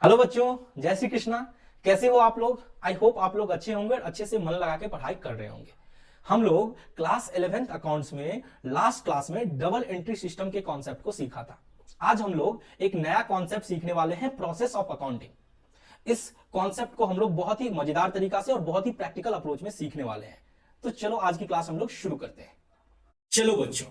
Hello बच्चों, जय श्री कृष्णा। कैसे हो आप लोग? आई होप आप लोग अच्छे होंगे और अच्छे से मन लगा के पढ़ाई कर रहे होंगे। हम लोग क्लास 11th अकाउंट्स में लास्ट क्लास में डबल एंट्री सिस्टम के कॉन्सेप्ट को सीखा था। आज हम लोग एक नया कॉन्सेप्ट सीखने वाले हैं, प्रोसेस ऑफ अकाउंटिंग। इस कॉन्सेप्ट को हम लोग बहुत ही मजेदार तरीका से और बहुत ही प्रैक्टिकल अप्रोच में सीखने वाले हैं। तो चलो आज की क्लास हम लोग शुरू करते हैं। चलो बच्चों,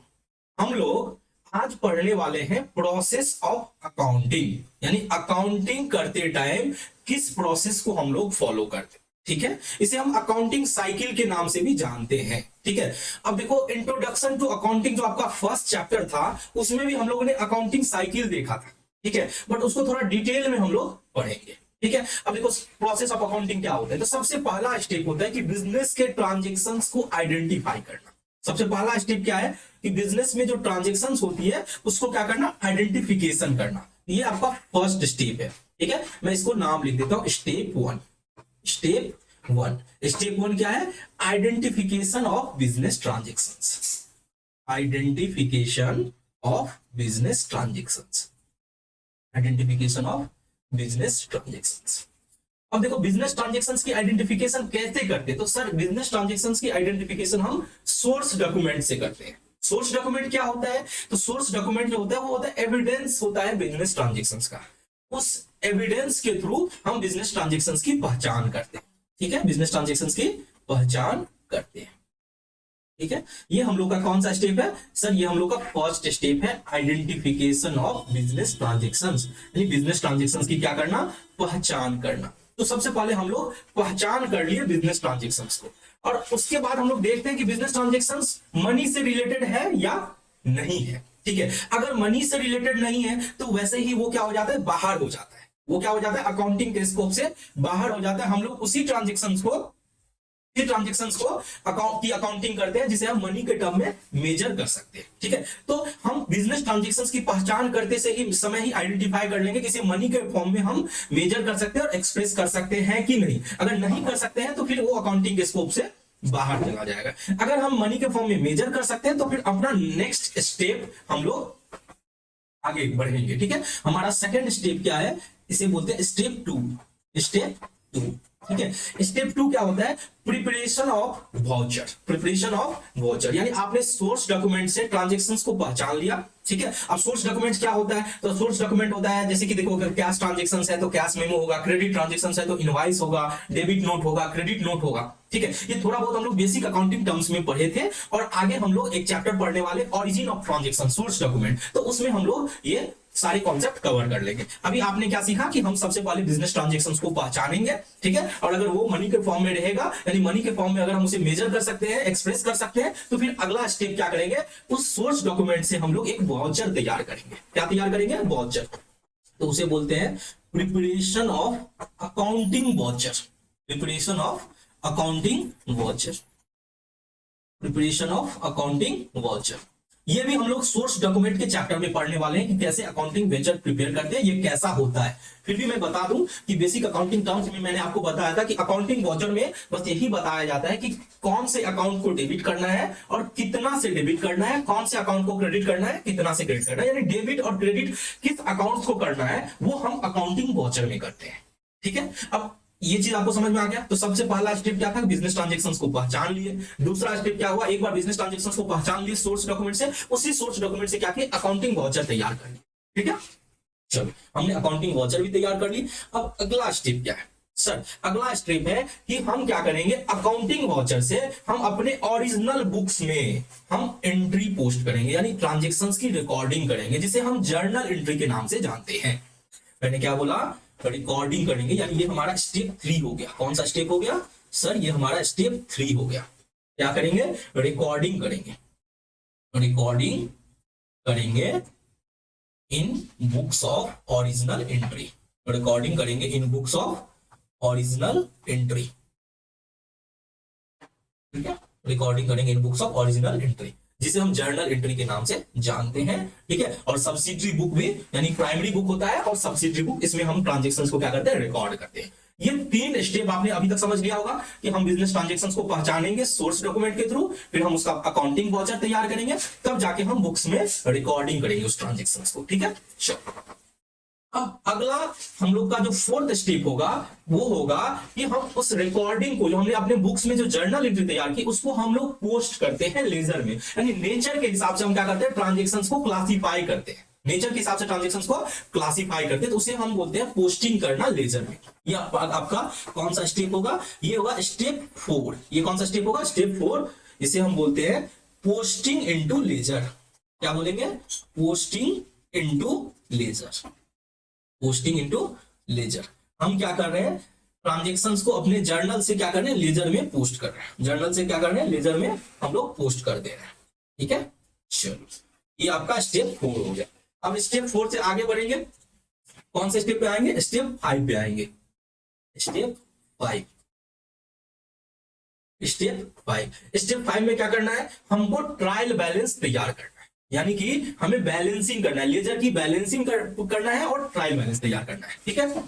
हम लोग आज पढ़ने वाले हैं प्रोसेस ऑफ अकाउंटिंग, यानी अकाउंटिंग करते टाइम किस प्रोसेस को हम लोग फॉलो करते हैं। ठीक है, इसे हम अकाउंटिंग साइकिल के नाम से भी जानते हैं। ठीक है, अब देखो इंट्रोडक्शन टू अकाउंटिंग जो आपका फर्स्ट चैप्टर था उसमें भी हम लोगों ने अकाउंटिंग साइकिल देखा था। ठीक है, बट उसको थोड़ा डिटेल में हम लोग पढ़ेंगे। ठीक है, अब देखो प्रोसेस ऑफ अकाउंटिंग क्या होता है। तो सबसे पहला स्टेप होता है कि बिजनेस के ट्रांजेक्शन्स को आइडेंटिफाई करना। सबसे पहला स्टेप क्या है कि बिजनेस में जो ट्रांजेक्शन्स होती है उसको क्या करना, आइडेंटिफिकेशन करना। ये आपका फर्स्ट स्टेप है। ठीक है, मैं इसको नाम लिख देता हूं, step one. Step one, step one क्या है? Identification of business transactions. Identification of business transactions. Identification of business transactions. अब देखो बिजनेस ट्रांजैक्शंस की आइडेंटिफिकेशन कैसे करते हैं। तो सर बिजनेस ट्रांजैक्शंस की आइडेंटिफिकेशन हम सोर्स डॉक्यूमेंट से करते हैं। सोर्स डॉक्यूमेंट क्या होता है? तो सोर्स डॉक्यूमेंट जो होता है वो होता है एविडेंस होता है बिजनेस ट्रांजैक्शंस का। उस एविडेंस के थ्रू हम बिजनेस ट्रांजैक्शंस की पहचान करते हैं। ठीक है, बिजनेस ट्रांजैक्शंस की पहचान करते हैं। ठीक है, ये हम लोग का कौन सा स्टेप है सर? ये हम लोग का फर्स्ट स्टेप है, आइडेंटिफिकेशन ऑफ बिजनेस ट्रांजैक्शंस। यानी बिजनेस ट्रांजैक्शंस की क्या करना, पहचान करना। तो सबसे पहले हम लोग पहचान कर लिए बिजनेस ट्रांजैक्शंस को, और उसके बाद हम लोग देखते हैं कि बिजनेस ट्रांजैक्शंस मनी से रिलेटेड है या नहीं है। ठीक है, अगर मनी से रिलेटेड नहीं है तो वैसे ही वो क्या हो जाता है, बाहर हो जाता है। वो क्या हो जाता है, अकाउंटिंग के स्कोप से बाहर हो जाता है। हम लोग उसी ट्रांजेक्शन्स को अकाउंट की अकाउंटिंग करते हैं जिसे हम मनी के टर्म में मेजर कर सकते हैं। ठीक है, तो हम बिजनेस ट्रांजैक्शंस की पहचान करते से ही समय ही आइडेंटिफाई कर लेंगे कि इसे मनी के फॉर्म में हम मेजर कर सकते हैं और एक्सप्रेस कर सकते हैं कि नहीं। अगर नहीं कर सकते हैं तो फिर वो अकाउंटिंग के स्कोप से बाहर चला जाएगा। अगर हम मनी के फॉर्म में मेजर कर सकते हैं तो फिर अपना नेक्स्ट स्टेप हम लोग आगे बढ़ेंगे। ठीक है, हमारा सेकंड स्टेप क्या है, इसे बोलते हैं स्टेप टू। स्टेप टू, ठीक है, स्टेप टू क्या होता है, preparation of voucher. Preparation of voucher यानी आपने सोर्स डॉक्यूमेंट से ट्रांजैक्शंस को पहचान लिया। ठीक है, अब सोर्स डॉक्यूमेंट क्या होता है? तो सोर्स डॉक्यूमेंट होता है जैसे कि देखो, अगर कैश ट्रांजैक्शंस है तो कैश मेमो होगा, क्रेडिट ट्रांजैक्शंस है तो इनवॉइस होगा, डेबिट नोट होगा, क्रेडिट नोट होगा। ठीक है, ये थोड़ा बहुत हम लोग बेसिक अकाउंटिंग टर्म्स में पढ़े थे, और आगे हम लोग एक चैप्टर पढ़ने वाले origin of transaction, source document, तो उसमें हम लोग ये सारे कॉन्सेप्ट कवर कर लेंगे। अभी आपने क्या सीखा कि हम सबसे पहले बिजनेस ट्रांजैक्शंस को पहचानेंगे। ठीक है, और अगर वो मनी के फॉर्म में रहेगा, यानी मनी के फॉर्म में अगर हम उसे मेजर कर सकते हैं, एक्सप्रेस कर सकते हैं, तो फिर अगला स्टेप क्या करेंगे, उस सोर्स डॉक्यूमेंट से हम लोग एक वाउचर तैयार करेंगे। क्या तैयार करेंगे? वाउचर। तो उसे बोलते हैं preparation of accounting voucher. Preparation of accounting voucher. Preparation of accounting voucher, ये भी हम लोग सोर्स डॉक्यूमेंट के चैप्टर में पढ़ने वाले हैं कि कैसे अकाउंटिंग वाउचर प्रिपेयर करते हैं, ये कैसा होता है। फिर भी मैं बता दूं कि बेसिक अकाउंटिंग टर्म्स में मैंने आपको बताया था कि अकाउंटिंग वाउचर में बस यही बताया जाता है कि कौन से अकाउंट को डेबिट करना है और कितना से डेबिट करना है, कौन से अकाउंट को क्रेडिट करना है, कितना से क्रेडिट करना है, यानी डेबिट और क्रेडिट किस अकाउंट को करना है वो हम अकाउंटिंग वाउचर में करते हैं। ठीक है, अब ये चीज आपको समझ में आ गया। तो सबसे पहला स्टेप क्या था, बिजनेस ट्रांजैक्शंस को पहचान लिए। दूसरा स्टेप क्या हुआ, एक बार बिजनेस ट्रांजैक्शंस को पहचान लिए सोर्स डॉक्यूमेंट से, उसी सोर्स डॉक्यूमेंट से क्या किया, अकाउंटिंग वाउचर तैयार कर ली। ठीक है, चलो हमने अकाउंटिंग वाउचर भी तैयार कर ली। अब अगला स्टेप क्या है सर? अगला स्टेप है कि हम क्या करेंगे, अकाउंटिंग वाउचर से हम अपने ओरिजिनल बुक्स में हम एंट्री पोस्ट करेंगे, यानी ट्रांजैक्शंस की रिकॉर्डिंग करेंगे, जिसे हम जर्नल एंट्री के नाम से जानते हैं। मैंने क्या बोला, रिकॉर्डिंग करेंगे, यानी ये हमारा स्टेप 3 हो गया। कौन सा स्टेप हो गया सर? ये हमारा स्टेप 3 हो गया। क्या करेंगे, रिकॉर्डिंग करेंगे। रिकॉर्डिंग करेंगे in books of original entry. Recording करेंगे in books of original entry. ठीक है, रिकॉर्डिंग करेंगे in books of original entry, जिसे हम जर्नल एंट्री के नाम से जानते हैं। ठीक है, और सब्सिडरी बुक भी, यानी प्राइमरी बुक होता है और सब्सिडरी बुक, इसमें हम ट्रांजैक्शंस को क्या करते हैं, रिकॉर्ड करते हैं। ये 3 स्टेप आपने अभी तक समझ लिया होगा कि हम बिजनेस ट्रांजैक्शंस को पहचानेंगे सोर्स डॉक्यूमेंट के थ्रू, फिर हम उसका अकाउंटिंग वाउचर तैयार करेंगे, तब जाके हम बुक्स में रिकॉर्डिंग करेंगे उस ट्रांजैक्शंस को। ठीक है, चलो अब अगला हम लोग का जो फोर्थ स्टेप होगा वो होगा कि हम उस रिकॉर्डिंग को जो हमने अपने बुक्स में जो जर्नल एंट्री तैयार की उसको हम लोग पोस्ट करते हैं लेजर में, यानी नेचर के हिसाब से हम क्या करते हैं, ट्रांजेक्शंस को क्लासिफाई करते हैं, नेचर के हिसाब से ट्रांजेक्शंस को क्लासिफाई करते हैं, तो उसे हम बोलते हैं पोस्टिंग करना लेजर में। ये आपका कौन सा स्टेप होगा, ये होगा स्टेप 4। ये कौन सा स्टेप होगा, स्टेप 4। इसे हम बोलते हैं पोस्टिंग इनटू लेजर। क्या बोलेंगे, posting into ledger, posting into ledger. हम क्या कर रहे हैं, ट्रांजेक्शंस को अपने जर्नल से क्या कर रहे हैं, लेजर में पोस्ट कर रहे हैं, जर्नल से क्या कर रहे हैं, लेजर में हम लोग पोस्ट कर दे रहे हैं। ठीक है, चलो ये आपका स्टेप 4 हो गया। अब स्टेप 4 से आगे बढ़ेंगे, कौन से स्टेप पे आएंगे, स्टेप 5 पे आएंगे। स्टेप 5, स्टेप 5 में क्या करना है, हमको ट्रायल बैलेंस तैयार करना है, यानी कि हमें बैलेंसिंग करना है, लेजर की बैलेंसिंग करना है और ट्रायल बैलेंस तैयार करना है। ठीक है,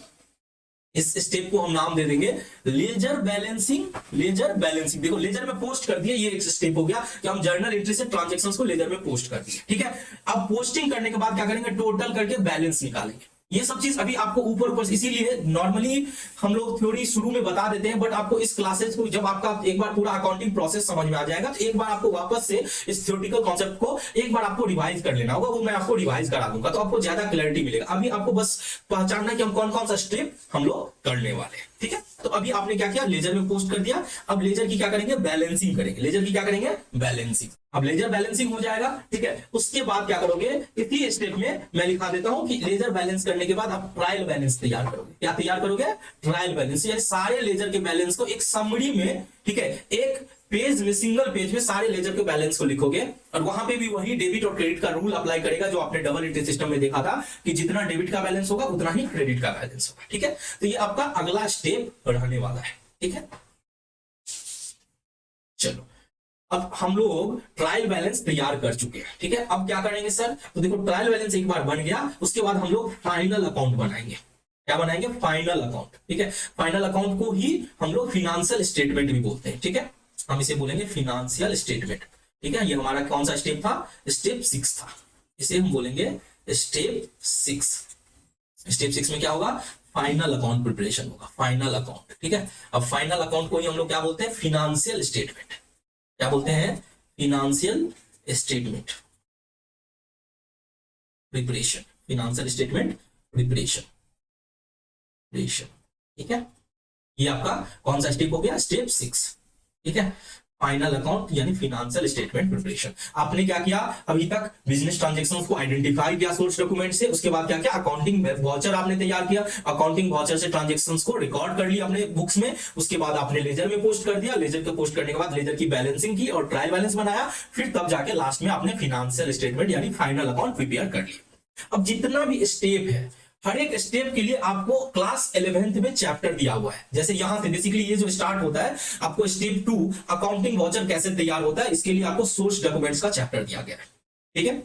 इस स्टेप को हम नाम दे देंगे लेजर बैलेंसिंग। लेजर बैलेंसिंग, देखो लेजर में पोस्ट कर दिया, ये एक स्टेप हो गया कि हम जर्नल एंट्री से ट्रांजैक्शंस को लेजर में पोस्ट कर दिए। ठीक है, अब पोस्टिंग करने के बाद क्या करेंगे, टोटल करके बैलेंस निकालेंगे। ये सब चीज अभी आपको ऊपर ऊपर, इसीलिए नॉर्मली हम लोग थ्योरी शुरू में बता देते हैं, बट आपको इस क्लासेस को जब आपका एक बार पूरा अकाउंटिंग प्रोसेस समझ में आ जाएगा तो एक बार आपको वापस से इस थ्योरेटिकल कॉन्सेप्ट को एक बार आपको रिवाइज कर लेना होगा, वो मैं आपको रिवाइज करा दूंगा, तो आपको ज्यादा क्लैरिटी मिलेगा। अभी आपको बस पहचानना है कि हम कौन कौन सा स्टेप हम लोग करने वाले हैं। ठीक है, तो अभी आपने क्या किया, लेजर में पोस्ट कर दिया, अब लेजर की क्या करेंगे, बैलेंसिंग करेंगे। लेजर की क्या करेंगे, बैलेंसिंग। अब लेजर बैलेंसिंग हो जाएगा। ठीक है, उसके बाद क्या करोगे, इसी स्टेप में मैं लिखा देता हूं कि लेजर बैलेंस करने के बाद आप ट्रायल बैलेंस तैयार करोगे। क्या तैयार करोगे, ट्रायल बैलेंस, यानी सारे लेजर के बैलेंस को एक समरी में, ठीक है, एक पेज में, सिंगल पेज में सारे लेजर के बैलेंस को लिखोगे, और वहां पे भी वही डेबिट और क्रेडिट का रूल अप्लाई करेगा जो आपने डबल एंट्री सिस्टम में देखा था कि जितना डेबिट का बैलेंस होगा उतना ही क्रेडिट का बैलेंस होगा। ठीक है, तो ये आपका अगला स्टेप रहने वाला है। ठीक है, चलो अब हम लोग ट्रायल बैलेंस तैयार कर चुके हैं। ठीक है, अब क्या करेंगे सर, तो देखो ट्रायल बैलेंस एक बार बन गया, उसके बाद हम लोग फाइनल अकाउंट बनाएंगे। क्या बनाएंगे, फाइनल अकाउंट। ठीक है, फाइनल अकाउंट को ही हम लोग फिनेंशियल स्टेटमेंट भी बोलते हैं। ठीक है, हम इसे बोलेंगे फिनेंशियल स्टेटमेंट। ठीक है, ये हमारा कौन सा स्टेप था, स्टेप 6 था, इसे हम बोलेंगे स्टेप 6। स्टेप 6 में क्या होगा, फाइनल अकाउंट प्रिपरेशन होगा, फाइनल अकाउंट। ठीक है, अब फाइनल अकाउंट को ही हम लोग क्या बोलते हैं, फिनेंशियल स्टेटमेंट। क्या बोलते हैं, financial statement preparation, financial statement preparation. ठीक है, ये आपका कौन सा स्टेप हो गया, स्टेप 6। ठीक है, फाइनल अकाउंट यानी फिनेंशियल स्टेटमेंट प्रिपरेशन। आपने क्या किया, अभी तक बिजनेस ट्रांजैक्शंस को आइडेंटिफाई किया सोर्स डॉक्यूमेंट से, उसके बाद क्या किया, अकाउंटिंग वाउचर आपने तैयार किया, अकाउंटिंग वाउचर से ट्रांजैक्शंस को रिकॉर्ड कर लिया अपने बुक्स में, उसके बाद आपने लेजर में पोस्ट कर दिया, लेजर को पोस्ट करने के बाद लेजर की बैलेंसिंग की और ट्रायल बैलेंस बनाया, फिर तब जाके लास्ट में आपने फिनेंशियल स्टेटमेंट यानी फाइनल अकाउंट प्रिपेयर कर लिया। अब जितना भी स्टेप है, हर एक स्टेप के लिए आपको क्लास 11th में चैप्टर दिया हुआ है। जैसे यहां से बेसिकली ये जो स्टार्ट होता है, आपको स्टेप 2 अकाउंटिंग वाउचर कैसे तैयार होता है, इसके लिए आपको सोर्स डॉक्यूमेंट्स का चैप्टर दिया गया है। ठीक है,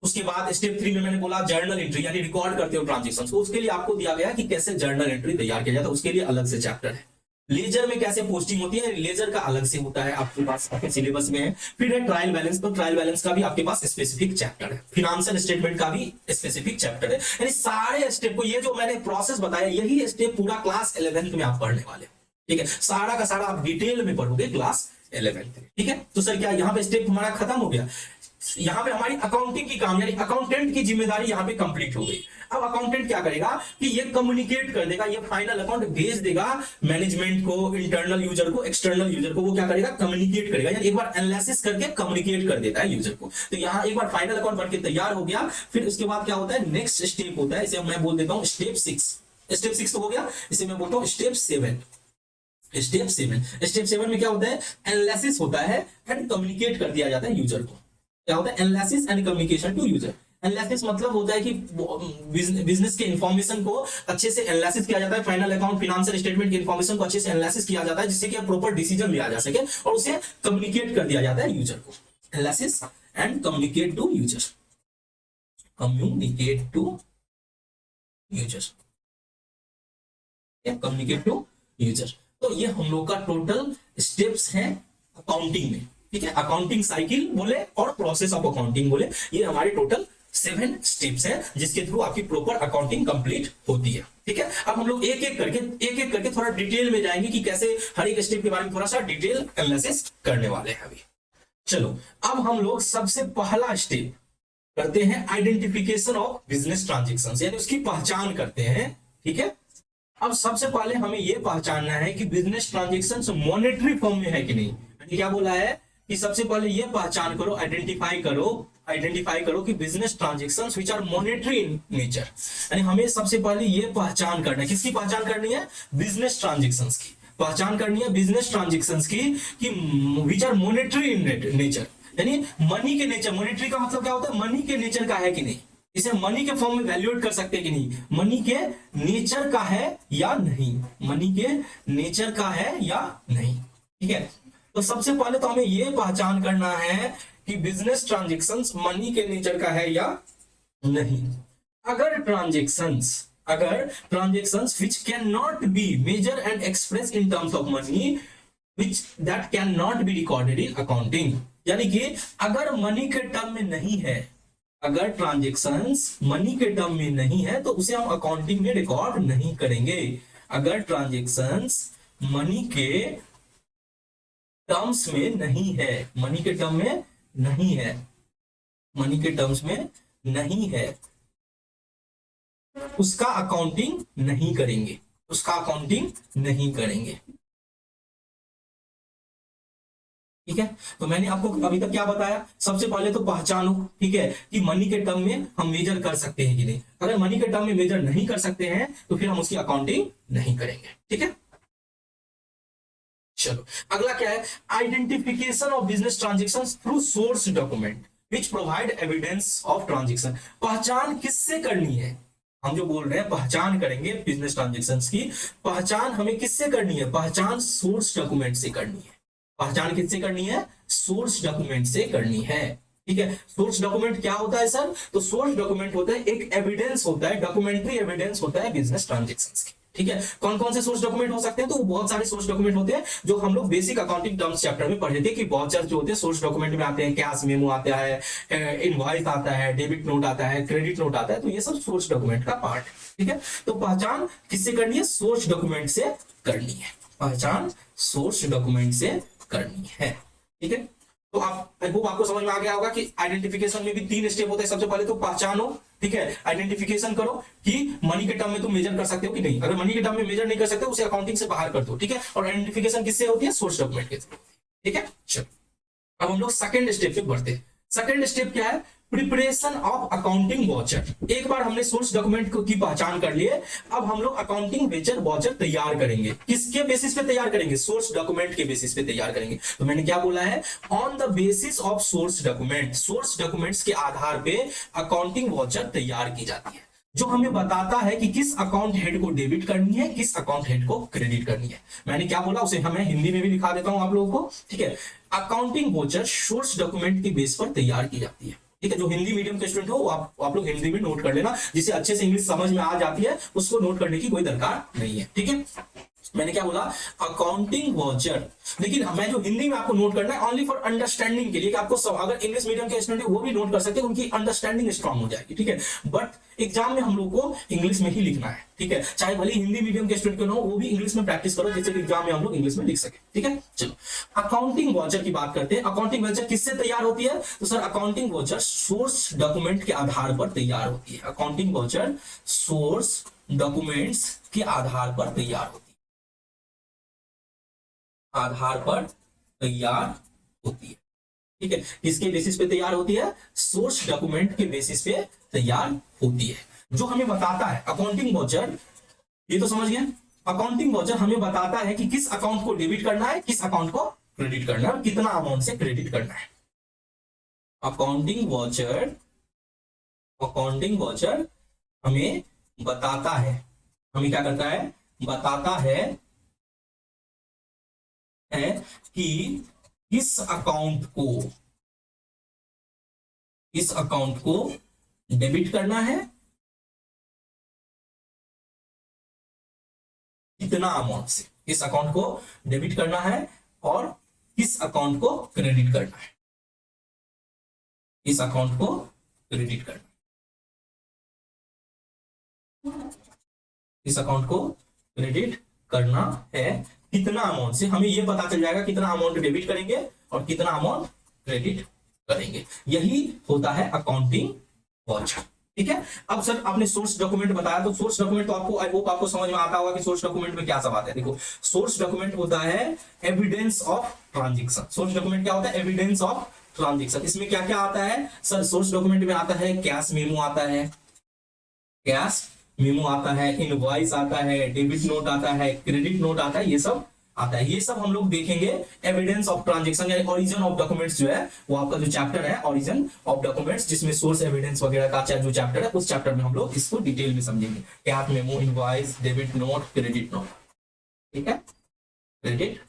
उसके बाद स्टेप 3 में मैंने बोला जर्नल एंट्री यानी रिकॉर्ड करते हो ट्रांजेक्शंस को, उसके लिए आपको दिया गया कि कैसे जर्नल एंट्री तैयार किया जाता है, उसके लिए अलग से चैप्टर है। लेजर में कैसे पोस्टिंग होती है, लेजर का अलग से होता है, आपके पास आपके सिलेबस में है। फिर है ट्रायल बैलेंस, तो ट्रायल बैलेंस का भी आपके पास स्पेसिफिक चैप्टर है, फिनेंशियल स्टेटमेंट का भी स्पेसिफिक चैप्टर है। यानी सारे स्टेप को, ये जो मैंने प्रोसेस बताया, यही स्टेप पूरा क्लास 11th में आप पढ़ने वाले। ठीक है, सारा का सारा आप डिटेल में पढ़ोगे क्लास 11th में। ठीक है, तो सर क्या यहाँ पे स्टेप हमारा खत्म हो गया, यहाँ पे हमारी अकाउंटिंग की काम यानी अकाउंटेंट की जिम्मेदारी यहाँ पे कंप्लीट हो गई। अब अकाउंटेंट क्या करेगा कि ये कम्युनिकेट कर देगा, ये फाइनल अकाउंट भेज देगा मैनेजमेंट को, इंटरनल यूजर को, एक्सटर्नल यूजर को, वो क्या करेगा, कम्युनिकेट करेगा, यानी एक बार एनालिसिस करके कम्युनिकेट कर देता है यूजर को। तो यहाँ एक बार फाइनल अकाउंट बनके तैयार हो गया, फिर उसके बाद क्या होता है, नेक्स्ट स्टेप होता है, इसे मैं बोल देता हूँ स्टेप 6। स्टेप 6 तो हो गया, इसे मैं बोलता हूँ स्टेप 7। स्टेप 7 में क्या होता है, एनालिसिस होता है एंड कम्युनिकेट कर दिया जाता है यूजर को। क्या होता है, analysis and communication to user. Analysis मतलब होता है कि बिजनेस के इंफॉर्मेशन को अच्छे से एनालिसिस किया जाता है, फाइनल अकाउंट फिनेंशियल स्टेटमेंट की इंफॉर्मेशन को अच्छे से एनालिसिस किया जाता है, जिससे कि प्रॉपर डिसीजन लिया जा सके, और उसे कम्युनिकेट कर दिया जाता है यूजर को। Analysis and communicate to user, communicate to user, communicate to user. तो ये हम लोग का टोटल स्टेप्स हैं अकाउंटिंग में। ठीक है, अकाउंटिंग साइकिल बोले और प्रोसेस ऑफ अकाउंटिंग बोले, ये हमारे टोटल 7 स्टेप्स हैं जिसके थ्रू आपकी प्रॉपर अकाउंटिंग कंप्लीट होती है। ठीक है, अब हम लोग एक एक करके थोड़ा डिटेल में जाएंगे कि कैसे हर एक स्टेप के बारे में थोड़ा सा डिटेल एनालिसिस करने वाले हैं अभी। चलो, अब हम लोग सबसे पहला स्टेप करते हैं आइडेंटिफिकेशन ऑफ बिजनेस ट्रांजेक्शंस, यानी उसकी पहचान करते हैं। ठीक है, अब सबसे पहले हमें यह पहचानना है कि बिजनेस ट्रांजेक्शंस मॉनेटरी फॉर्म में है कि नहीं। क्या बोला है कि सबसे पहले यह पहचान करो, आइडेंटिफाई करो कि business transactions which are monetary in nature, यानी हमें सबसे पहले यह पहचान करना है। किसकी पहचान करनी है? बिजनेस ट्रांजेक्शंस की पहचान करनी है, बिजनेस ट्रांजेक्शंस की कि which are monetary in nature, यानी मनी के नेचर। मॉनेटरी का मतलब क्या होता है? मनी के नेचर का है कि नहीं, इसे मनी के फॉर्म में वैल्यूएट कर सकते हैं कि नहीं, मनी के नेचर का है या नहीं, मनी के नेचर का है या नहीं। ठीक है, तो सबसे पहले तो हमें यह पहचान करना है कि बिजनेस ट्रांजेक्शंस मनी के नेचर का है या नहीं। अगर transactions which cannot be measured and expressed in terms of money, which that cannot be recorded in accounting, यानी कि अगर मनी के टर्म में नहीं है, अगर ट्रांजेक्शंस मनी के टर्म में नहीं है तो उसे हम अकाउंटिंग में रिकॉर्ड नहीं करेंगे। अगर ट्रांजेक्शंस मनी के टर्म्स में नहीं है, मनी के टर्म में नहीं है, मनी के टर्म्स में नहीं है, उसका अकाउंटिंग नहीं करेंगे, उसका अकाउंटिंग नहीं करेंगे। ठीक है, तो मैंने आपको अभी तक क्या बताया? सबसे पहले तो पहचानो, ठीक है, कि मनी के टर्म में हम मेजर कर सकते हैं कि नहीं। अगर मनी के टर्म में मेजर नहीं कर सकते हैं तो फिर हम उसकी अकाउंटिंग नहीं करेंगे। ठीक है, चलो अगला क्या है? Identification of business transactions through source document which provide evidence of transaction. पहचान किससे करनी है? हम जो बोल रहे हैं पहचान करेंगे बिजनेस ट्रांजेक्शंस की, पहचान हमें किससे करनी है? पहचान सोर्स डॉक्यूमेंट से करनी है। पहचान किससे करनी है? सोर्स डॉक्यूमेंट से करनी है। ठीक है, सोर्स डॉक्यूमेंट क्या होता है सर? तो सोर्स डॉक्यूमेंट होता है एक एविडेंस होता है, डॉक्यूमेंट्री एविडेंस होता है बिजनेस ट्रांजेक्शंस की। ठीक है, कौन कौन से सोर्स डॉक्यूमेंट हो सकते हैं? तो बहुत सारे सोर्स डॉक्यूमेंट होते हैं जो हम लोग बेसिक अकाउंटिंग टर्म्स चैप्टर में पढ़े थे कि बहुत सारे जो होते हैं सोर्स डॉक्यूमेंट में आते हैं, कैश मेमो आता है, इनवॉइस आता है, डेबिट नोट आता है, क्रेडिट नोट आता है, तो ये सब सोर्स डॉक्यूमेंट का पार्ट है। ठीक है, तो पहचान किससे करनी है? सोर्स डॉक्यूमेंट से करनी है, पहचान सोर्स डॉक्यूमेंट से करनी है। ठीक है, तो आप आई होप आपको समझ में आ गया होगा कि आइडेंटिफिकेशन में भी 3 स्टेप होते हैं। सबसे पहले तो पहचानो, ठीक है, आइडेंटिफिकेशन करो कि मनी के टर्म में तुम मेजर कर सकते हो कि नहीं। अगर मनी के टर्म में मेजर नहीं कर सकते उसे अकाउंटिंग से बाहर कर दो। ठीक है, और आइडेंटिफिकेशन किससे होती है? सोर्स डॉक्यूमेंट के थ्रू। ठीक है, चलो अब हम लोग सेकंड स्टेप पे बढ़ते हैं। सेकंड स्टेप क्या है? Preparation of accounting voucher. एक बार हमने सोर्स डॉक्यूमेंट की पहचान कर लिए, अब हम लोग अकाउंटिंग वाउचर तैयार करेंगे। किसके बेसिस पे तैयार करेंगे? सोर्स डॉक्यूमेंट के बेसिस पे तैयार करेंगे। तो मैंने क्या बोला है? On the basis of source document, source documents के आधार पे अकाउंटिंग वाउचर तैयार की जाती है, जो हमें बताता है कि किस अकाउंट हेड को डेबिट करनी है, किस अकाउंट हेड को क्रेडिट करनी है। मैंने क्या बोला उसे हमें हिंदी में भी लिखा देता हूं आप लोगों को। ठीक है, अकाउंटिंग वाउचर सोर्स डॉक्यूमेंट के बेस पर तैयार की जाती है। ठीक है, जो हिंदी मीडियम के स्टूडेंट हो आप लोग हिंदी में नोट कर लेना, जिसे अच्छे से इंग्लिश समझ में आ जाती है उसको नोट करने की कोई दरकार नहीं है। ठीक है, मैंने क्या बोला? Accounting voucher. लेकिन मैं जो हिंदी में आपको नोट करना है ओनली फॉर अंडरस्टैंडिंग के लिए, कि आपको अगर इंग्लिश मीडियम के स्टूडेंट वो भी नोट कर सकते हैं, उनकी अंडरस्टैंडिंग स्ट्रांग हो जाएगी। ठीक है, बट एग्जाम में हम लोग को इंग्लिश में ही लिखना है। ठीक है, चाहे भले हिंदी मीडियम के स्टूडेंट क्यों ना हो, वो भी इंग्लिश में प्रैक्टिस करो जिससे एग्जाम में हम लोग इंग्लिश में लिख सके। ठीक है, चलो अकाउंटिंग वाउचर की बात करते हैं। अकाउंटिंग वाउचर किससे तैयार होती है? तो sir accounting voucher source document के आधार पर तैयार होती है। अकाउंटिंग वाउचर सोर्स डॉक्यूमेंट्स के आधार पर तैयार होती है, आधार पर तैयार होती है। ठीक है, किसके बेसिस पे तैयार होती है? सोर्स डॉक्यूमेंट के बेसिस पे तैयार होती है, जो हमें बताता है अकाउंटिंग वाउचर। ये तो समझ गए, अकाउंटिंग वाउचर हमें बताता है कि किस अकाउंट को डेबिट करना है, किस अकाउंट को क्रेडिट करना है और कितना अमाउंट से क्रेडिट करना है। अकाउंटिंग वाउचर हमें बताता है, हमें क्या करता है? बताता है कि किस अकाउंट को डेबिट करना है, कितना अमाउंट से, किस अकाउंट को डेबिट करना है और किस अकाउंट को क्रेडिट करना है, किस अकाउंट को क्रेडिट करना है। इस अकाउंट को क्रेडिट करना है, कितना अमाउंट से, हमें ये पता चल जाएगा कितना अमाउंट डेबिट करेंगे और कितना अमाउंट क्रेडिट करेंगे। यही होता है अकाउंटिंग वॉचर। ठीक है। अब सर आपने सोर्स डॉक्यूमेंट बताया, तो सोर्स डॉक्यूमेंट तो आपको आई होप आपको समझ में आता होगा कि सोर्स डॉक्यूमेंट में क्या सब आता है। देखो सोर्स डॉक्यूमेंट होता है evidence of transaction. Source document क्या होता है? Evidence of transaction. इसमें क्या क्या आता है सर? सोर्स डॉक्यूमेंट में आता है कैश मेमो आता है, कैश मेमो आता है, इनवॉइस आता है, डेबिट नोट आता है, क्रेडिट नोट आता है, ये सब आता है। ये सब हम लोग देखेंगे एविडेंस ऑफ ट्रांजैक्शन या ओरिजिन ऑफ डॉक्यूमेंट्स जो है वो आपका जो चैप्टर है ओरिजिन ऑफ डॉक्यूमेंट्स, जिसमें सोर्स एविडेंस वगैरह का जो चैप्टर है उस चैप्टर में हम लोग इसको डिटेल में समझेंगे। Cash memo, invoice, debit note, credit note. ठीक है, क्रेडिट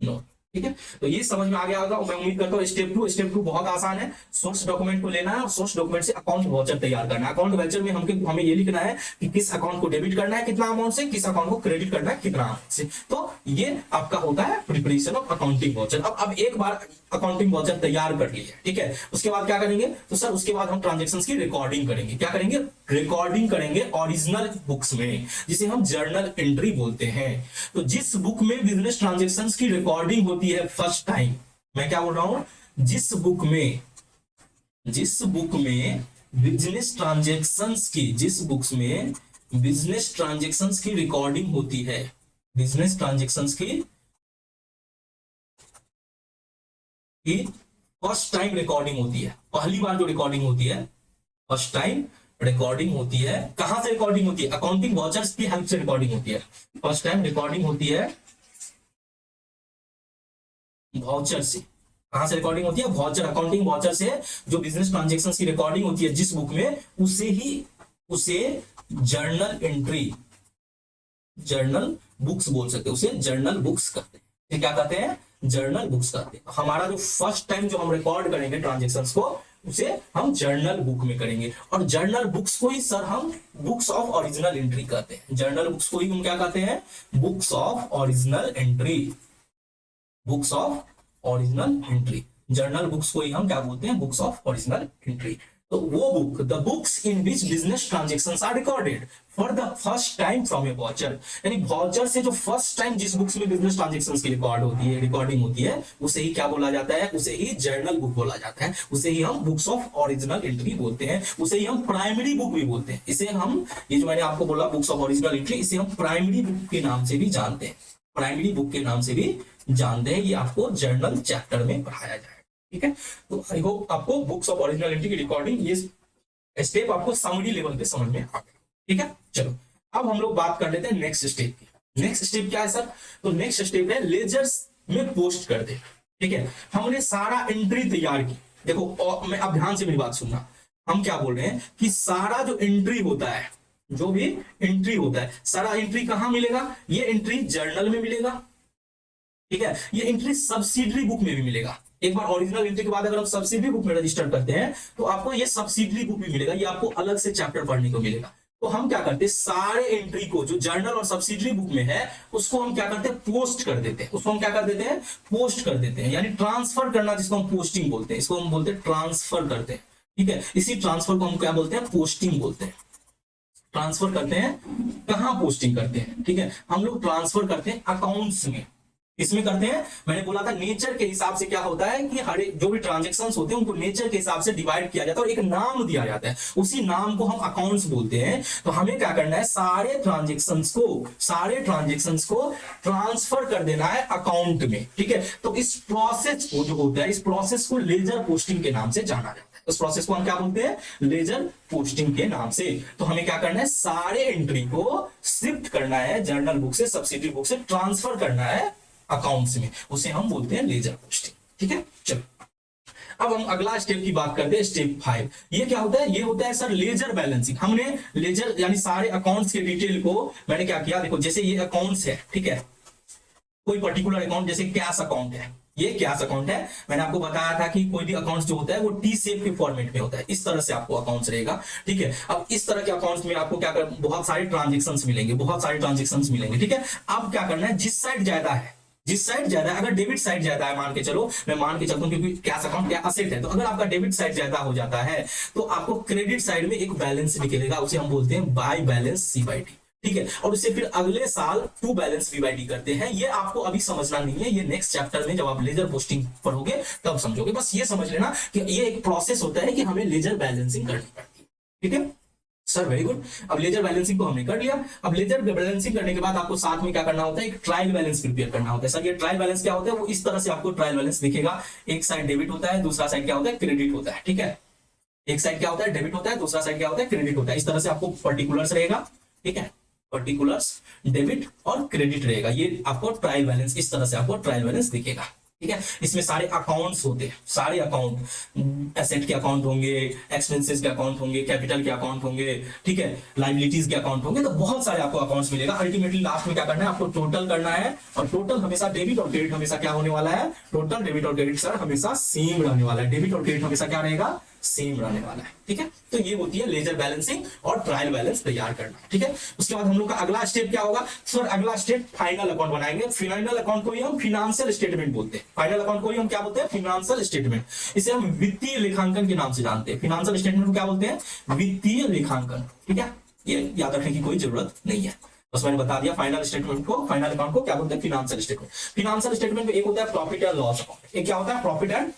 नोट। ठीक है, तो ये समझ में आ गया होगा। मैं उम्मीद करता हूँ स्टेप टू बहुत आसान है। सोर्स डॉक्यूमेंट को लेना है और सोर्स डॉक्यूमेंट से अकाउंट वाउचर तैयार करना है। अकाउंट वाउचर में हमें ये लिखना है कि किस अकाउंट को डेबिट करना है कितना अमाउंट से, किस अकाउंट को क्रेडिट करना है कितना अमाउंट से। तो ये आपका होता है प्रिपरेशन ऑफ अकाउंटिंग वाउचर। अब एक बार अकाउंटिंग वाउचर तैयार कर लिया, ठीक है, उसके बाद क्या करेंगे? तो सर उसके बाद हम ट्रांजेक्शंस की रिकॉर्डिंग करेंगे। क्या करेंगे? रिकॉर्डिंग करेंगे ओरिजिनल बुक्स में, जिसे हम जर्नल एंट्री बोलते हैं। तो जिस बुक में बिजनेस ट्रांजेक्शंस की रिकॉर्डिंग होती है फर्स्ट टाइम, मैं क्या बोल रहा हूं? जिस बुक में बिजनेस ट्रांजेक्शंस की, जिस बुक्स में बिजनेस ट्रांजेक्शंस की रिकॉर्डिंग होती है, बिजनेस ट्रांजेक्शंस की फर्स्ट टाइम रिकॉर्डिंग होती है, पहली बार जो रिकॉर्डिंग होती है, फर्स्ट टाइम रिकॉर्डिंग होती है। कहां से रिकॉर्डिंग होती है? अकाउंटिंग वाउचर्स की हेल्प से रिकॉर्डिंग होती है। फर्स्ट टाइम रिकॉर्डिंग होती है वाउचर से। कहां से रिकॉर्डिंग होती है? वाउचर, अकाउंटिंग वाउचर से जो बिजनेस ट्रांजैक्शंस की रिकॉर्डिंग होती है जिस बुक में, उसे जर्नल एंट्री, जर्नल बुक्स बोल सकते हैं, उसे जर्नल बुक्स कहते हैं। क्या कहते हैं? जर्नल बुक्स कहते हैं। हमारा जो फर्स्ट टाइम जो हम रिकॉर्ड करेंगे ट्रांजैक्शंस को, उसे हम जर्नल बुक में करेंगे। और जर्नल बुक्स को ही सर हम बुक्स ऑफ ओरिजिनल एंट्री कहते हैं। जर्नल बुक्स को ही हम क्या कहते हैं? Books of original entry, books of original entry. Journal books को ही हम क्या बोलते हैं? Books of original entry. तो वो book, the books in which business transactions are recorded for the first time from a voucher, यानी वाउचर से जो फर्स्ट टाइम जिस बुक्स में बिजनेस ट्रांजेक्शंस की रिकॉर्डिंग होती है, उसे ही क्या बोला जाता है? उसे ही जर्नल बुक बोला जाता है। उसे ही हम बुक्स ऑफ ओरिजिनल एंट्री बोलते हैं। उसे ही हम प्राइमरी बुक भी बोलते हैं। इसे हम, ये जो मैंने आपको बोला बुक्स ऑफ ओरिजिनल एंट्री, इसे हम प्राइमरी बुक के नाम से भी जानते हैं। प्राइमरी बुक के नाम से भी जानते हैं। ये आपको जर्नल चैप्टर में पढ़ाया जाएगा। ठीक है, तो आई होप आपको बुक्स ऑफ ओरिजिनल एंट्री की रिकॉर्डिंग, ये स्टेप आपको समरी लेवल पे समझ में आ गया। ठीक है, चलो अब हम लोग बात कर लेते हैं नेक्स्ट स्टेप की। नेक्स्ट स्टेप क्या है सर? तो नेक्स्ट स्टेप है लेजर्स में पोस्ट कर दे। ठीक है, हमने सारा एंट्री तैयार की। देखो मैं अब ध्यान से मेरी बात सुनना। हम क्या बोल रहे हैं कि सारा जो एंट्री होता है, जो भी एंट्री होता है, सारा एंट्री कहां मिलेगा? ये एंट्री जर्नल में मिलेगा। ठीक है, ये एंट्री सब्सिडरी बुक में भी मिलेगा। एक बार ओरिजिनल एंट्री के बाद अगर हम सब्सिडरी बुक में रजिस्टर करते हैं तो आपको ये सब्सिडरी बुक भी मिलेगा। ये आपको अलग से चैप्टर पढ़ने को मिलेगा। तो हम क्या करते हैं? सारे एंट्री को जो जर्नल और सब्सिडरी बुक में है उसको हम क्या करते हैं? पोस्ट कर देते हैं। उसको हम क्या कर देते हैं? पोस्ट कर देते हैं, यानी ट्रांसफर करना, जिसको हम पोस्टिंग बोलते हैं। इसको हम बोलते हैं ट्रांसफर करते हैं। ठीक है, इसी ट्रांसफर को हम क्या बोलते हैं? पोस्टिंग बोलते हैं। ट्रांसफर करते हैं, कहां पोस्टिंग करते हैं? ठीक है, हम लोग ट्रांसफर करते हैं अकाउंट्स में। इसमें करते हैं, मैंने बोला था नेचर के हिसाब से क्या होता है कि हर जो भी ट्रांजैक्शंस होते हैं उनको नेचर के हिसाब से डिवाइड किया जाता है और एक नाम दिया जाता है। उसी नाम को हम अकाउंट्स बोलते हैं। तो हमें क्या करना है? सारे ट्रांजैक्शंस को ट्रांसफर कर देना है अकाउंट में। ठीक है, तो इस प्रोसेस को जो होता है, इस प्रोसेस को लेजर पोस्टिंग के नाम से जाना जाता है। उस प्रोसेस को हम क्या बोलते हैं? लेजर पोस्टिंग के नाम से। तो हमें क्या करना है? सारे एंट्री को शिफ्ट करना है, जर्नल बुक से सब्सिडरी बुक से ट्रांसफर करना है अकाउंट्स में। उसे हम बोलते हैं लेजर पोस्टिंग। ठीक है, चलो अब हम अगला स्टेप की बात करते हैं, स्टेप 5। ये क्या होता है? ये होता है सर लेजर बैलेंसिंग। हमने लेजर यानी सारे अकाउंट्स के डिटेल को मैंने क्या किया? देखो जैसे ये अकाउंट्स है, ठीक है, कोई पर्टिकुलर अकाउंट जैसे कैश अकाउंट है, ये कैश अकाउंट है। मैंने आपको बताया था कि कोई भी अकाउंट जो होता है वो टी शेप के फॉर्मेट में होता है। इस तरह से आपको अकाउंट्स रहेगा। ठीक है, अब इस तरह के अकाउंट्स में आपको क्या कर, बहुत सारे ट्रांजेक्शंस मिलेंगे। ठीक है, अब क्या करना है? जिस साइड ज्यादा है, अगर डेबिट साइड ज्यादा है, मान के चलो, मैं मान के चलता हूं क्योंकि कैश अकाउंट क्या असेट है, तो अगर आपका डेबिट साइड ज्यादा हो जाता है तो आपको क्रेडिट साइड में एक बैलेंस निकलेगा। उसे हम बोलते हैं by balance c by d. ठीक है, और उससे फिर अगले साल टू बैलेंस बीवाईडी करते हैं। ये आपको अभी समझना नहीं है, ये नेक्स्ट चैप्टर में जब आप लेजर पोस्टिंग पढ़ोगे तब समझोगे। बस ये समझ लेना कि ये एक प्रोसेस होता है कि हमें लेजर बैलेंसिंग करनी पड़ती है। ठीक है सर, वेरी गुड। अब लेजर बैलेंसिंग को हमने कर लिया। अब लेजर बैलेंसिंग करने के बाद आपको साथ में क्या करना होता है, एक ट्रायल बैलेंस प्रिपेयर करना होता है। सर ये ट्रायल बैलेंस क्या होता है, वो इस तरह से आपको ट्रायल बैलेंस दिखेगा। एक साइड डेबिट होता है, दूसरा साइड क्या होता है, क्रेडिट होता है। ठीक है, एक साइड क्या होता है, डेबिट होता है, दूसरा साइड क्या होता है, क्रेडिट होता है। इस तरह से आपको पर्टिकुलर्स रहेगा। ठीक है, पर्टिकुलर्स, डेबिट और क्रेडिट रहेगा। ये आपको ट्रायल बैलेंस, इस तरह से आपको ट्रायल बैलेंस दिखेगा। ठीक है, इसमें सारे अकाउंट्स होते हैं, सारे अकाउंट, एसेट के अकाउंट होंगे, एक्सपेंसेस के अकाउंट होंगे, कैपिटल के अकाउंट होंगे, ठीक है, लाइबिलिटीज के अकाउंट होंगे। तो बहुत सारे आपको अकाउंट्स मिलेगा। अल्टीमेटली लास्ट में क्या करना है, आपको टोटल करना है। और टोटल हमेशा डेबिट और क्रेडिट हमेशा क्या होने वाला है, टोटल डेबिट और क्रेडिट सर हमेशा सेम रहने वाला है। डेबिट और क्रेडिट हमेशा क्या रहेगा, सेम रहने वाला है। ठीक है, तो ये होती है लेजर बैलेंसिंग और ट्रायल बैलेंस तैयार करना। ठीक है, उसके बाद हम लोग का अगला स्टेप क्या होगा, सर अगला स्टेप फाइनल अकाउंट बनाएंगे। फाइनल अकाउंट को ही हम फाइनेंशियल स्टेटमेंट बोलते हैं। फाइनल अकाउंट को ही हम क्या बोलते हैं, फाइनेंशियल स्टेटमेंट। इसे हम वित्तीय लेखांकन के नाम से जानते हैं। फाइनेंशियल स्टेटमेंट को क्या बोलते हैं, वित्तीय लेखांकन। ठीक है, ये याद रखने की कोई जरूरत नहीं है, बस मैंने बता दिया। फाइनल स्टेटमेंट को, फाइनल अकाउंट को क्या बोलते हैं, फाइनेंशियल स्टेटमेंट। फाइनेंशियल स्टेटमेंट में एक होता है प्रॉफिट एंड लॉस अकाउंट, एक क्या होता है प्रॉफिट एंड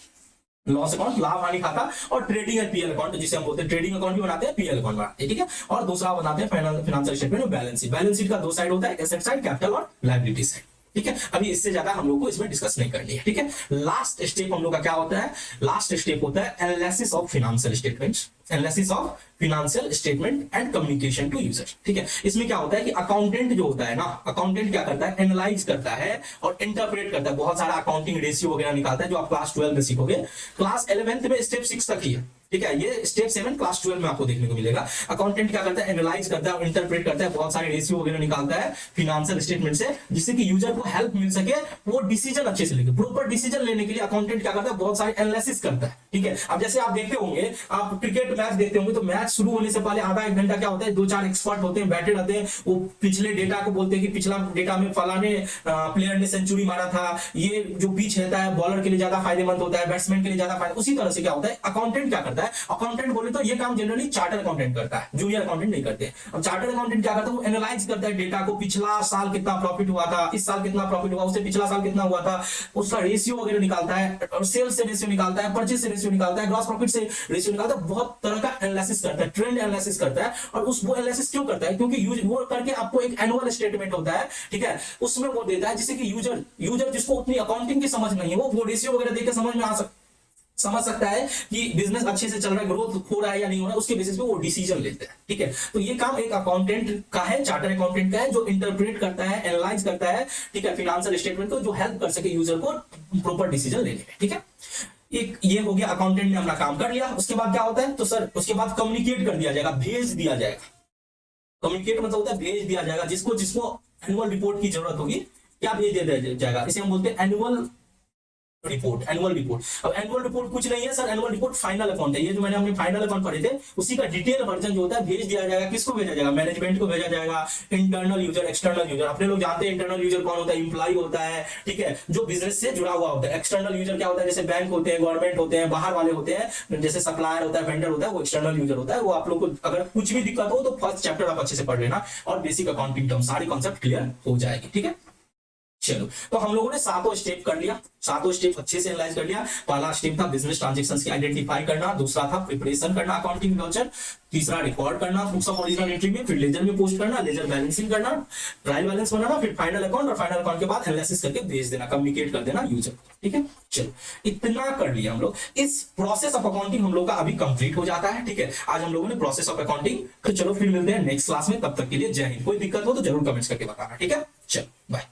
लॉस अकाउंट, लाभ हानि खाता, और ट्रेडिंग एंड पीएल अकाउंट, जिसे हम बोलते हैं ट्रेडिंग अकाउंट भी बनाते हैं, पीएल अकाउंट बनाते हैं। ठीक है, और दूसरा बनाते हैं फाइनेंशियल स्टेटमेंट में बैलेंस शीट। बैलेंस शीट का दो साइड होता है, एसेट साइड, कैपिटल और लायबिलिटी साइड। ठीक है, अभी इससे ज्यादा हम लोग को इसमें डिस्कस नहीं करनी है। ठीक है, लास्ट स्टेप हम लोग का क्या होता है, लास्ट स्टेप होता है analysis of financial statements, analysis of financial statement and communication to user. ठीक है, इसमें क्या होता है कि अकाउंटेंट जो होता है ना, अकाउंटेंट क्या करता है, एनालाइज करता है और इंटरप्रेट करता है। बहुत सारा अकाउंटिंग रेशियो वगैरह निकालता है, जो आप क्लास 12 में सीखोगे। क्लास 11th में स्टेप 6 तक ही है। ठीक है, ये स्टेप 7 क्लास 12 में आपको देखने को मिलेगा। अकाउंटेंट क्या करता है, एनालाइज करता है और इंटरप्रेट करता है, बहुत सारे रेशियो वगैरह निकालता है फाइनेंशियल स्टेटमेंट से, जिससे कि यूजर को हेल्प मिल सके, वो डिसीजन अच्छे से लेके। प्रॉपर डिसीजन लेने के लिए अकाउंटेंट क्या करता है, बहुत सारे एनालिसिस करता है। ठीक है, अब जैसे आप देखते होंगे, आप क्रिकेट मैच देखते होंगे, तो मैच शुरू होने से पहले आधा एक घंटा क्या होता है, 2-4 एक्सपर्ट होते हैं, बैठे रहते हैं, वो पिछले डेटा को बोलते हैं कि पिछला डेटा में फलाने प्लेयर ने सेंचुरी मारा था, ये जो पिच रहता है बॉलर के लिए ज्यादा फायदेमंद होता है, बैट्समैन के लिए ज्यादा फायदा। उसी तरह से क्या होता है, अकाउंटेंट क्या करता है, अकाउंटेंट बोले तो ये काम जनरली चार्टर अकाउंटेंट करता है, जूनियर अकाउंटेंट नहीं करते। अब चार्टर अकाउंटेंट क्या करता है, वो एनालाइज करता है डेटा को, पिछला साल कितना प्रॉफिट हुआ था, इस साल कितना प्रॉफिट हुआ, उससे पिछला साल कितना हुआ था, उसका रेशियो वगैरह निकालता है, और सेल्स से रेशियो निकालता है, परचेज से रेशियो निकालता है, ग्रॉस प्रॉफिट से रेशियो निकालता है। बहुत तरह का एनालिसिस करता है, ट्रेंड एनालिसिस करता है। और उस वो एनालिसिस क्यों करता है, क्योंकि वो करके आपको एक एनुअल स्टेटमेंट होता है, ठीक है, उसमें वो देता है, जिससे कि यूजर जिसको उतनी अकाउंटिंग की समझ नहीं है, वो रेशियो वगैरह देख के समझ सकता है कि बिजनेस अच्छे से चल रहा है, ग्रोथ हो रहा है या नहीं हो रहा है। उसके बेसिस पे वो डिसीजन लेते हैं। ठीक है, तो ये काम एक अकाउंटेंट का है, चार्टर अकाउंटेंट का है, जो इंटरप्रेट करता है, एनालाइज करता है, ठीक है, फाइनेंशियल स्टेटमेंट को, जो हेल्प कर सके यूजर को प्रॉपर डिसीजन लेने में। ठीक है, एक ये हो गया, अकाउंटेंट ने अपना काम कर लिया। उसके बाद क्या होता है, तो सर उसके बाद कम्युनिकेट कर दिया जाएगा, भेज दिया जाएगा। कम्युनिकेट मतलब होता है भेज दिया जाएगा, जिसको एनुअल रिपोर्ट की जरूरत होगी, क्या भेज दिया जाएगा, इसे हम बोलते हैं एनुअल रिपोर्ट। एनुअल रिपोर्ट, अब एनुअल रिपोर्ट कुछ नहीं है sir, annual report final account है। ये जो मैंने अपने फाइनल अकाउंट पढ़े थे, उसी का डिटेल वर्जन जो होता है भेज दिया जाएगा। किसको भेजा जाएगा, मैनेजमेंट को भेजा जाएगा, इंटरनल यूजर, एक्सटर्नल यूजर। अपने लोग जानते हैं इंटरनल यूजर कौन होता है, इंप्लॉय होता है, ठीक है, जो बिजनेस से जुड़ा हुआ होता है। एक्सटर्नल यूजर क्या होता है, जैसे बैंक होते हैं, गवर्नमेंट होते हैं, बाहर वाले होते हैं, जैसे सप्लायर होता है, वेंडर होता है, वो एक्सटर्नल यूजर होता है। वो आप लोग को अगर कुछ भी दिक्कत हो तो फर्स्ट चैप्टर आप अच्छे से पढ़ लेना, और बेसिक अकाउंटिंग टर्म सारी कॉन्सेप्ट क्लियर हो जाएगी। ठीक है, चलो, तो हम लोगों ने सातों स्टेप कर लिया, सातों स्टेप अच्छे से एनालाइज कर लिया। पहला स्टेप था बिजनेस ट्रांजैक्शंस की आइडेंटिफाई करना, दूसरा था प्रिपरेशन करना अकाउंटिंग व्याउचर, तीसरा रिकॉर्ड करना बुक्स ऑफ ओरिजिनल एंट्री में, फिर लेजर में पोस्ट करना, लेजर बैलेंसिंग करना, ट्रायल बैलेंस बनाना, फिर फाइनल अकाउंट, और फाइनल अकाउंट के बाद एनालिसिस करके भेज देना, कम्युनिकेट कर देना यूजर। ठीक है, चलो इतना कर लिया हम लोग। इस प्रोसेस ऑफ अकाउंटिंग हम लोग का अभी कंप्लीट हो जाता है। ठीक है, आज हम लोगों ने प्रोसेस ऑफ अकाउंटिंग, तो चलो फिर मिलते हैं नेक्स्ट क्लास में। तब तक के लिए जय हिंद। कोई दिक्कत हो तो जरूर कमेंट्स करके बताना। ठीक है, चलो बाय।